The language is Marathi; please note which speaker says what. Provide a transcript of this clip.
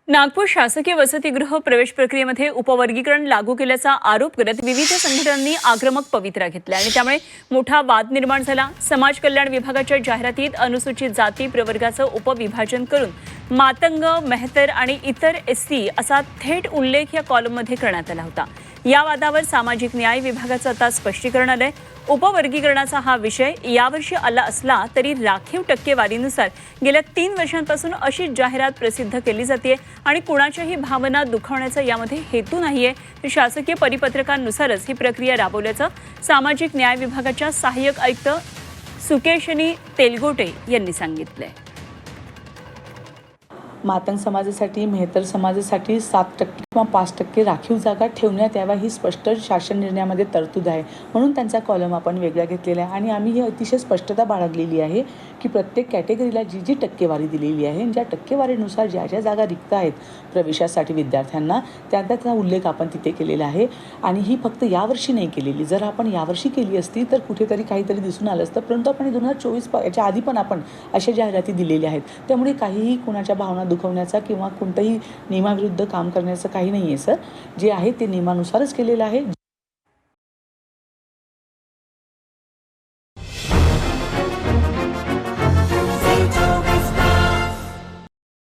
Speaker 1: नागपूर शासकीय वसतिगृह प्रवेश प्रक्रियेमध्ये उपवर्गीकरण लागू केल्याचा आरोप करत विविध संघटनांनी आक्रमक पवित्रा घेतल्या आणि त्यामुळे मोठा वाद निर्माण झाला। समाज कल्याण विभागाच्या जाहिरातीत अनुसूचित जाती प्रवर्गाचं उपविभाजन करून मातंग, मेहतर आणि इतर एससी असा थेट उल्लेख या कॉलममध्ये करण्यात आला होता। या वादावर सामाजिक न्याय विभागाचं आता स्पष्टीकरण आलंय। उपवर्गीकरणाचा हा विषय यावर्षी आला असला तरी राखीव टक्केवारीनुसार गेल्या 3 वर्षांपासून अशी जाहिरात प्रसिद्ध केली जाते आणि कुणाच्याही भावना दुखावण्याचा यामध्ये हेतू नाहीये। शासकीय परिपत्रकानुसारच ही प्रक्रिया राबवल्याचं सामाजिक न्याय विभागाच्या सहाय्यक आयुक्त सुकेशनी तेलगोटे यांनी सांगितलंय।
Speaker 2: मातंग समाजासाठी, मेहतर समाजासाठी 7% किंवा 5% राखीव जागा ठेवण्यात याव्या ही स्पष्ट शासन निर्णयामध्ये तरतूद आहे। म्हणून त्यांचा कॉलम आपण वेगळा घेतलेला आहे आणि आम्ही ही अतिशय स्पष्टता बाळगलेली आहे की प्रत्येक कॅटेगरीला जी टक्केवारी दिलेली आहे, ज्या टक्केवारीनुसार ज्या जागा रिक्त आहेत प्रवेशासाठी विद्यार्थ्यांना, त्याचा उल्लेख आपण तिथे केलेला आहे। आणि ही फक्त यावर्षी नाही केलेली। जर आपण यावर्षी केली असती तर कुठेतरी काहीतरी दिसून आलं असतं, परंतु आपण 2024 याच्या आधी पण आपण अशा जाहिराती दिलेल्या आहेत। त्यामुळे काहीही कुणाच्या भावना दुखवण्याचा किंवा कोणत्याही नियमाविरुद्ध काम करण्याचं काही नाही आहे सर। जे आहे ते नियमानुसारच केलेलं आहे।